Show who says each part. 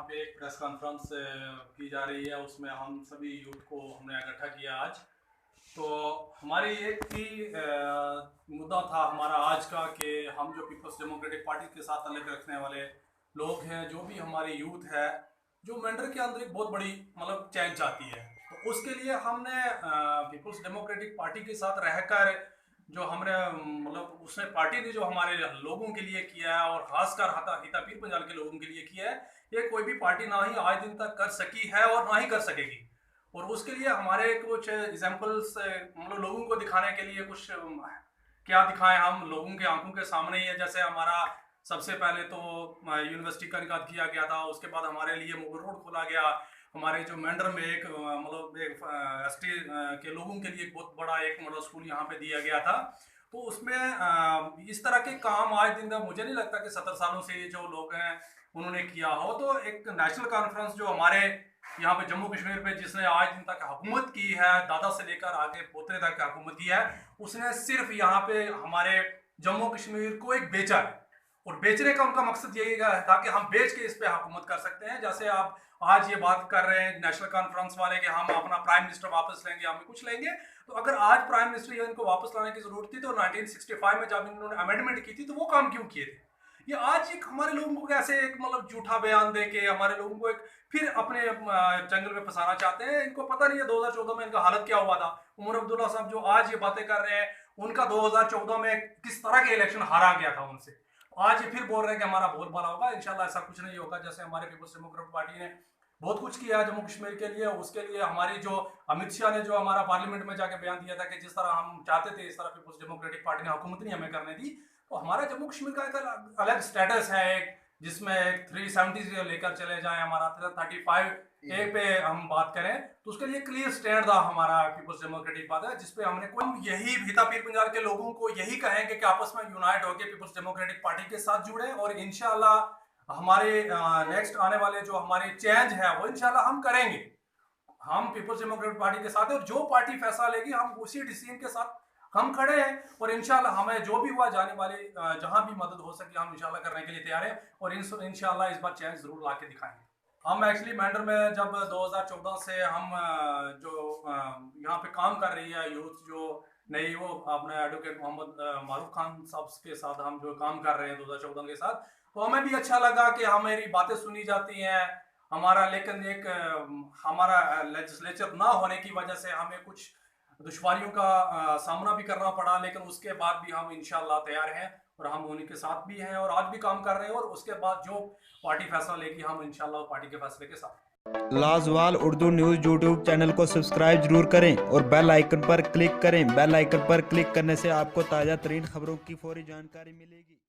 Speaker 1: पे एक press conference की जा रही है, उसमें हम सभी यूथ को हमने इकट्ठा किया आज। तो हमारी एक ही मुद्दा था हमारा आज का कि हम जो पीपल्स डेमोक्रेटिक पार्टी के साथ ताल्लुक़ रखने वाले लोग हैं, जो भी हमारी यूथ है, जो मेंढर के अंदर एक बहुत बड़ी मतलब चेंज चाहती है, तो उसके लिए हमने पीपल्स डेमोक्रेटिक पार्टी के साथ रहकर जो हमने मतलब उसने पार्टी ने जो हमारे लोगों के लिए किया है और खासकर हिता पीर पंजाल के लोगों के लिए किया है, ये कोई भी पार्टी ना ही आज दिन तक कर सकी है और ना ही कर सकेगी। और उसके लिए हमारे कुछ एग्जाम्पल्स मतलब लोगों को दिखाने के लिए कुछ क्या दिखाएं हम लोगों के आंखों के सामने ही है। जैसे हमारा सबसे पहले तो यूनिवर्सिटी का इनका किया गया था, उसके बाद हमारे लिए मुगल रोड खोला गया, हमारे जो मेंढर में एक मतलब एक एसटी के लोगों के लिए एक बहुत बड़ा एक मॉडल स्कूल यहाँ पे दिया गया था। तो उसमें इस तरह के काम आज दिन तक मुझे नहीं लगता कि 70 सालों से ये जो लोग हैं उन्होंने किया हो। तो एक नेशनल कॉन्फ्रेंस जो हमारे यहाँ पे जम्मू कश्मीर पे जिसने आज दिन तक हुकूमत की है, दादा से लेकर आगे पोते तक हुकूमत की है, उसने सिर्फ यहाँ पे हमारे जम्मू कश्मीर को एक बेचा है। और बेचने का उनका मकसद यही था कि हम बेच के इस पे हुकूमत कर सकते हैं। जैसे आप आज ये बात कर रहे हैं नेशनल कॉन्फ्रेंस वाले कि हम अपना प्राइम मिनिस्टर वापस लेंगे, हम कुछ लेंगे, तो अगर आज प्राइम मिनिस्टर इनको वापस लाने की जरूरत थी तो 1965 में जब इन्होंने अमेंडमेंट की थी तो वो काम क्यों किए थे? ये आज एक हमारे लोगों को कैसे एक मतलब झूठा बयान दे के हमारे लोगों को एक फिर अपने जंगल में फंसाना चाहते हैं। इनको पता नहीं है 2014 में इनका हालत क्या हुआ था। उमर अब्दुल्ला साहब जो आज ये बातें कर रहे हैं, उनका 2014 में किस तरह के इलेक्शन हारा गया था उनसे। आज ये फिर बोल रहे हैं कि हमारा बोलबाला होगा। इंशाल्लाह ऐसा कुछ नहीं होगा। जैसे हमारे पीपल्स डेमोक्रेटिक पार्टी ने बहुत कुछ किया है जम्मू कश्मीर के लिए, उसके लिए हमारी जो अमित शाह ने जो हमारा पार्लियामेंट में जाके बयान दिया था कि जिस तरह हम चाहते थे इस तरह पीपल्स डेमोक्रेटिक पार्टी ने हुकूमत नहीं हमें करने दी। तो हमारा जम्मू कश्मीर का एक अलग स्टेटस है, एक जिसमें 370 से लेकर चले जाए, हमारा 35 ए पे हम बात करें तो उसके लिए क्लियर स्टैंड था हमारा पीपल्स डेमोक्रेटिक पार्टी, जिसपे हमने कोई यही हिता पीर पंजाल के लोगों को यही कहेंगे कि आपस में यूनाइट होकर पीपल्स डेमोक्रेटिक पार्टी के साथ जुड़े और इंशाल्लाह हमारे नेक्स्ट आने वाले जो हमारे चेंज है वो इंशाल्लाह हम करेंगे। हम पीपल्स डेमोक्रेटिक पार्टी के साथ है और जो पार्टी फैसला लेगी हम उसी डिसीजन के साथ हम खड़े हैं। और इंशाल्लाह हमें जो भी हुआ जाने वाले जहां भी मदद हो सके हम इंशाल्लाह करने के लिए तैयार हैं और इंशाल्लाह इस बार चेंज जरूर ला के दिखाएंगे। हम एक्चुअली मेंढर में जब 2014 से हम जो यहाँ पे काम कर रही है यूथ जो नई, वो अपने एडवोकेट मोहम्मद मारूफ खान साहब के साथ हम जो काम कर रहे हैं 2014 के साथ, तो हमें भी अच्छा लगा कि हमारी बातें सुनी जाती हैं हमारा। लेकिन एक हमारा लेजिस्लेचर ना होने की वजह से हमें कुछ दुश्वारियों का सामना भी करना पड़ा, लेकिन उसके बाद भी हम इंशाल्लाह तैयार हैं और हम उन्हीं के साथ भी हैं और आज भी काम कर रहे हैं। और उसके बाद जो पार्टी फैसला लेगी हम इंशाल्लाह पार्टी के फैसले के साथ।
Speaker 2: लाजवाल उर्दू न्यूज़ यूट्यूब चैनल को सब्सक्राइब जरूर करें और बेल आइकन पर क्लिक करें। बेल आइकन पर क्लिक करने से आपको ताज़ा तरीन खबरों की फौरी जानकारी मिलेगी।